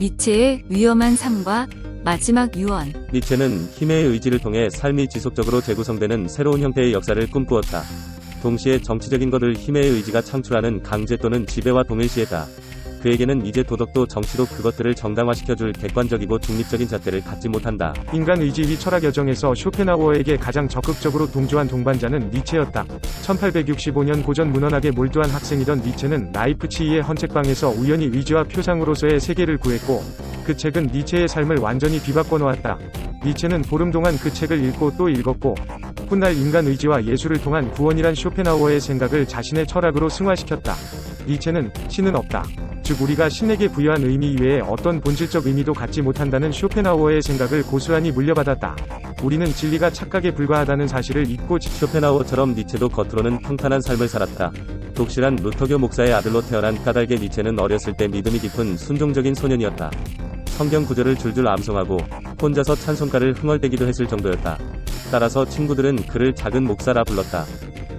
니체의 위험한 삶과 마지막 유언. 니체는 힘의 의지를 통해 삶이 지속적으로 재구성되는 새로운 형태의 역사를 꿈꾸었다. 동시에 정치적인 것을 힘의 의지가 창출하는 강제 또는 지배와 동일시했다. 그에게는 이제 도덕도 정치도 그것들을 정당화시켜줄 객관적이고 중립적인 잣대를 갖지 못한다. 인간 의지 위 철학 여정에서 쇼펜하우어에게 가장 적극적으로 동조한 동반자는 니체였다. 1865년 고전 문헌학에 몰두한 학생이던 니체는 라이프치히의 헌책방에서 우연히 의지와 표상으로서의 세계를 구했고, 그 책은 니체의 삶을 완전히 뒤바꿔 놓았다. 니체는 보름 동안 그 책을 읽고 또 읽었고, 훗날 인간 의지와 예술을 통한 구원이란 쇼펜하우어의 생각을 자신의 철학으로 승화시켰다. 니체는 신은 없다. 즉 우리가 신에게 부여한 의미 이외에 어떤 본질적 의미도 갖지 못한다는 쇼펜하우어의 생각을 고스란히 물려받았다. 우리는 진리가 착각에 불과하다는 사실을 잊고 쇼펜하우어처럼 니체도 겉으로는 평탄한 삶을 살았다. 독실한 루터교 목사의 아들로 태어난 까닭의 니체는 어렸을 때 믿음이 깊은 순종적인 소년이었다. 성경 구절을 줄줄 암송하고 혼자서 찬송가를 흥얼대기도 했을 정도였다. 따라서 친구들은 그를 작은 목사라 불렀다.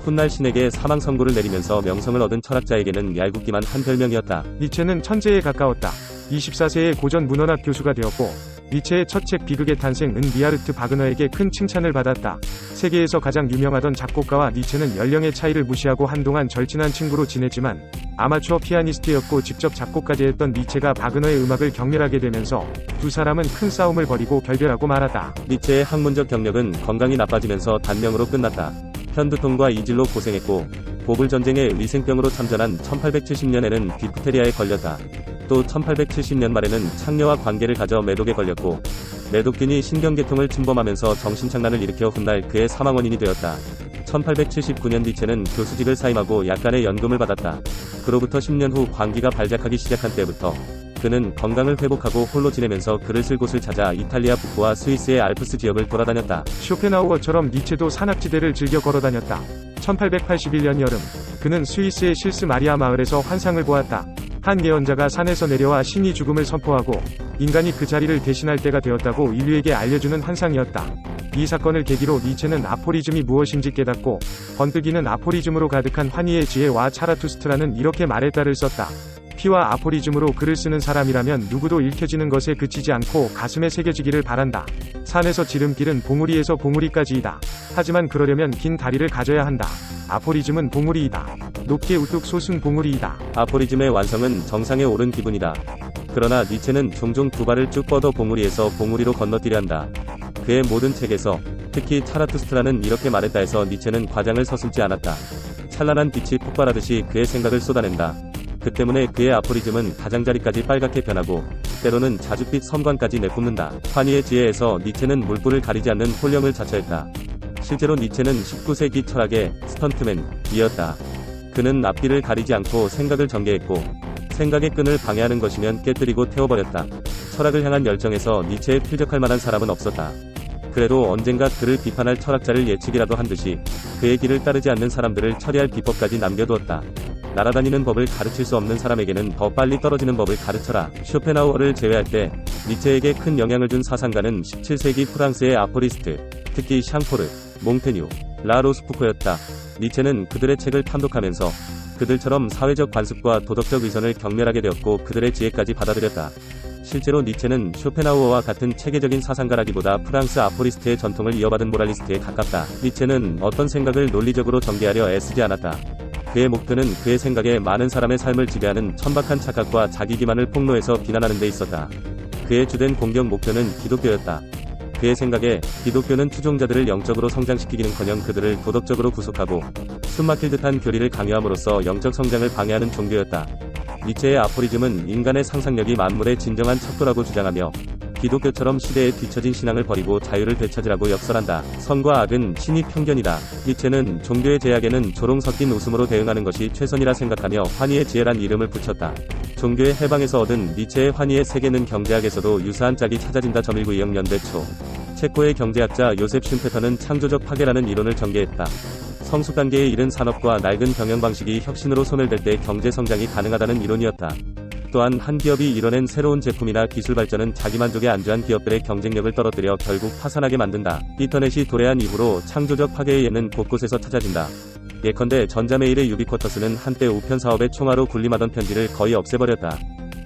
훗날 신에게 사망 선고를 내리면서 명성을 얻은 철학자에게는 얄궂기만 한 별명이었다. 니체는 천재에 가까웠다. 24세에 고전 문헌학 교수가 되었고, 니체의 첫 책 비극의 탄생은 리하르트 바그너에게 큰 칭찬을 받았다. 세계에서 가장 유명하던 작곡가와 니체는 연령의 차이를 무시하고 한동안 절친한 친구로 지냈지만, 아마추어 피아니스트였고 직접 작곡까지 했던 니체가 바그너의 음악을 경멸하게 되면서 두 사람은 큰 싸움을 벌이고 결별하고 말았다. 니체의 학문적 경력은 건강이 나빠지면서 단명으로 끝났다. 편두통과 이질로 고생했고 보불전쟁에 위생병으로 참전한 1870년에는 디프테리아에 걸렸다. 또 1870년 말에는 창녀와 관계를 가져 매독에 걸렸고 매독균이 신경계통을 침범하면서 정신착란을 일으켜 훗날 그의 사망 원인이 되었다. 1879년 니체는 교수직을 사임하고 약간의 연금을 받았다. 그로부터 10년 후 광기가 발작하기 시작한 때부터 그는 건강을 회복하고 홀로 지내면서 글을 쓸 곳을 찾아 이탈리아 북부와 스위스의 알프스 지역을 돌아다녔다. 쇼펜하우어처럼 니체도 산악지대를 즐겨 걸어다녔다. 1881년 여름, 그는 스위스의 실스 마리아 마을에서 환상을 보았다. 한 예언자가 산에서 내려와 신이 죽음을 선포하고 인간이 그 자리를 대신할 때가 되었다고 인류에게 알려주는 환상이었다. 이 사건을 계기로 니체는 아포리즘이 무엇인지 깨닫고 번뜩이는 아포리즘으로 가득한 환희의 지혜와 차라투스트라는 이렇게 말했다를 썼다. 피와 아포리즘으로 글을 쓰는 사람이라면 누구도 읽혀지는 것에 그치지 않고 가슴에 새겨지기를 바란다. 산에서 지름길은 봉우리에서 봉우리까지이다. 하지만 그러려면 긴 다리를 가져야 한다. 아포리즘은 봉우리이다. 높게 우뚝 솟은 봉우리이다. 아포리즘의 완성은 정상에 오른 기분이다. 그러나 니체는 종종 두 발을 쭉 뻗어 봉우리에서 봉우리로 건너뛰려 한다. 그의 모든 책에서 특히 차라투스트라는 이렇게 말했다 해서 니체는 과장을 서슴지 않았다. 찬란한 빛이 폭발하듯이 그의 생각을 쏟아낸다. 그 때문에 그의 아포리즘은 가장자리까지 빨갛게 변하고 때로는 자줏빛 섬관까지 내뿜는다. 환희의 지혜에서 니체는 물불을 가리지 않는 홀령을 자처했다. 실제로 니체는 19세기 철학의 스턴트맨이었다. 그는 앞뒤를 가리지 않고 생각을 전개했고 생각의 끈을 방해하는 것이면 깨뜨리고 태워버렸다. 철학을 향한 열정에서 니체에 필적할 만한 사람은 없었다. 그래도 언젠가 그를 비판할 철학자를 예측이라도 한 듯이 그의 길을 따르지 않는 사람들을 처리할 비법까지 남겨두었다. 날아다니는 법을 가르칠 수 없는 사람에게는 더 빨리 떨어지는 법을 가르쳐라. 쇼펜하우어를 제외할 때 니체에게 큰 영향을 준 사상가는 17세기 프랑스의 아포리스트, 특히 샹포르, 몽테뉴, 라 로스푸코였다. 니체는 그들의 책을 탐독하면서 그들처럼 사회적 관습과 도덕적 의선을 경멸하게 되었고 그들의 지혜까지 받아들였다. 실제로 니체는 쇼펜하우어와 같은 체계적인 사상가라기보다 프랑스 아포리스트의 전통을 이어받은 모랄리스트에 가깝다. 니체는 어떤 생각을 논리적으로 전개하려 애쓰지 않았다. 그의 목표는 그의 생각에 많은 사람의 삶을 지배하는 천박한 착각과 자기기만을 폭로해서 비난하는 데 있었다. 그의 주된 공격 목표는 기독교였다. 그의 생각에 기독교는 추종자들을 영적으로 성장시키기는커녕 그들을 도덕적으로 구속하고 숨막힐 듯한 교리를 강요함으로써 영적 성장을 방해하는 종교였다. 니체의 아포리즘은 인간의 상상력이 만물의 진정한 척도라고 주장하며 기독교처럼 시대에 뒤처진 신앙을 버리고 자유를 되찾으라고 역설한다. 선과 악은 신이 편견이다. 니체는 종교의 제약에는 조롱 섞인 웃음으로 대응하는 것이 최선이라 생각하며 환희의 지혜란 이름을 붙였다. 종교의 해방에서 얻은 니체의 환희의 세계는 경제학에서도 유사한 짝이 찾아진다. 1920년대 초 체코의 경제학자 요셉 슌페터는 창조적 파괴라는 이론을 전개했다. 성숙 단계에 이른 산업과 낡은 경영 방식이 혁신으로 소멸될 때 경제 성장이 가능하다는 이론이었다. 또한 한 기업이 이뤄낸 새로운 제품이나 기술 발전은 자기만족에 안주한 기업들의 경쟁력을 떨어뜨려 결국 파산하게 만든다. 인터넷이 도래한 이후로 창조적 파괴의 예는 곳곳에서 찾아진다. 예컨대 전자메일의 유비쿼터스는 한때 우편 사업의 총화로 군림하던 편지를 거의 없애버렸다.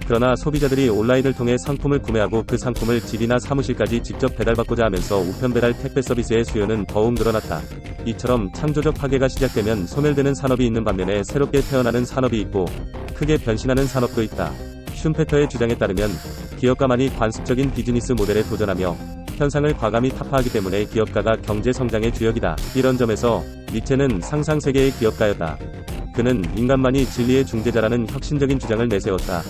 그러나 소비자들이 온라인을 통해 상품을 구매하고 그 상품을 집이나 사무실까지 직접 배달받고자 하면서 우편 배달 택배 서비스의 수요는 더욱 늘어났다. 이처럼 창조적 파괴가 시작되면 소멸되는 산업이 있는 반면에 새롭게 태어나는 산업이 있고 크게 변신하는 산업도 있다. 슌페터의 주장에 따르면 기업가만이 관습적인 비즈니스 모델에 도전하며 현상을 과감히 타파하기 때문에 기업가가 경제 성장의 주역이다. 이런 점에서 니체는 상상세계의 기업가였다. 그는 인간만이 진리의 중재자라는 혁신적인 주장을 내세웠다.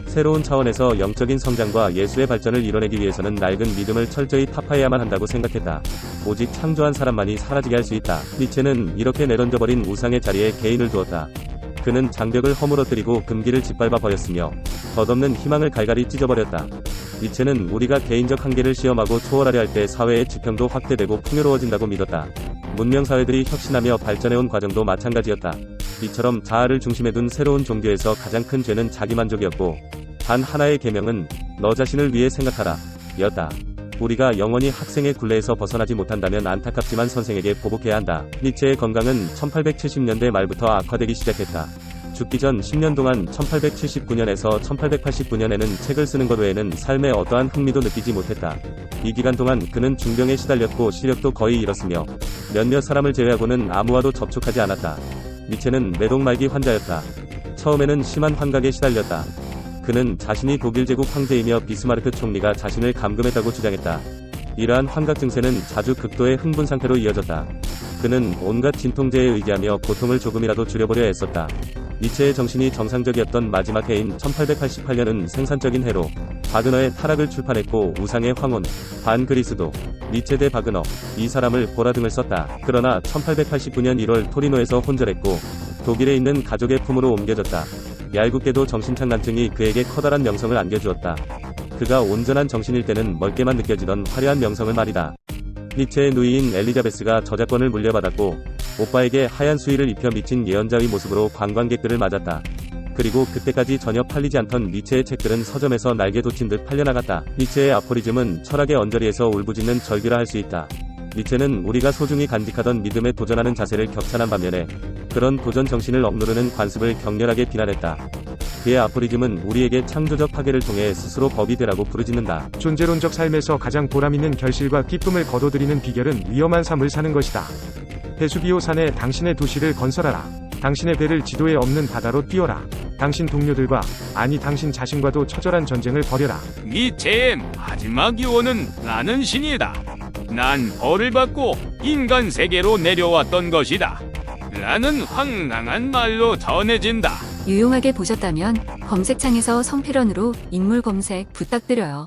새로운 차원에서 영적인 성장과 예술의 발전을 이뤄내기 위해서는 낡은 믿음을 철저히 타파해야만 한다고 생각했다. 오직 창조한 사람만이 사라지게 할 수 있다. 니체는 이렇게 내던져버린 우상의 자리에 개인을 두었다. 그는 장벽을 허물어뜨리고 금기를 짓밟아 버렸으며 덧없는 희망을 갈갈이 찢어버렸다. 니체는 우리가 개인적 한계를 시험하고 초월하려 할 때 사회의 지평도 확대되고 풍요로워진다고 믿었다. 문명사회들이 혁신하며 발전해온 과정도 마찬가지였다. 이처럼 자아를 중심에 둔 새로운 종교에서 가장 큰 죄는 자기만족이었고 단 하나의 계명은 너 자신을 위해 생각하라 였다. 우리가 영원히 학생의 굴레에서 벗어나지 못한다면 안타깝지만 선생에게 보복해야 한다. 니체의 건강은 1870년대 말부터 악화되기 시작했다. 죽기 전 10년 동안 1879년에서 1889년에는 책을 쓰는 것 외에는 삶에 어떠한 흥미도 느끼지 못했다. 이 기간 동안 그는 중병에 시달렸고 시력도 거의 잃었으며 몇몇 사람을 제외하고는 아무와도 접촉하지 않았다. 니체는 매독말기 환자였다. 처음에는 심한 환각에 시달렸다. 그는 자신이 독일 제국 황제이며 비스마르크 총리가 자신을 감금했다고 주장했다. 이러한 환각 증세는 자주 극도의 흥분 상태로 이어졌다. 그는 온갖 진통제에 의지하며 고통을 조금이라도 줄여보려 애썼다. 니체의 정신이 정상적이었던 마지막 해인 1888년은 생산적인 해로 바그너의 타락을 출판했고 우상의 황혼, 반 그리스도, 니체 대 바그너, 이 사람을 보라 등을 썼다. 그러나 1889년 1월 토리노에서 혼절했고 독일에 있는 가족의 품으로 옮겨졌다. 얄궂게도 정신착란증이 그에게 커다란 명성을 안겨주었다. 그가 온전한 정신일 때는 멀게만 느껴지던 화려한 명성을 말이다. 니체의 누이인 엘리자베스가 저작권을 물려받았고 오빠에게 하얀 수의를 입혀 미친 예언자의 모습으로 관광객들을 맞았다. 그리고 그때까지 전혀 팔리지 않던 니체의 책들은 서점에서 날개 돋친 듯 팔려나갔다. 니체의 아포리즘은 철학의 언저리에서 울부짖는 절규라 할 수 있다. 니체는 우리가 소중히 간직하던 믿음에 도전하는 자세를 격찬한 반면에 그런 도전 정신을 억누르는 관습을 격렬하게 비난했다. 그의 아포리즘은 우리에게 창조적 파괴를 통해 스스로 법이 되라고 부르짖는다. 존재론적 삶에서 가장 보람있는 결실과 기쁨을 거둬들이는 비결은 위험한 삶을 사는 것이다. 베수비오 산에 당신의 도시를 건설하라. 당신의 배를 지도에 없는 바다로 띄워라. 당신 동료들과, 아니 당신 자신과도 처절한 전쟁을 벌여라. 니체의 마지막 유언은 나는 신이다. 난 벌을 받고 인간 세계로 내려왔던 것이다. 라는 황당한 말로 전해진다. 유용하게 보셨다면 검색창에서 성필원으로 인물 검색 부탁드려요.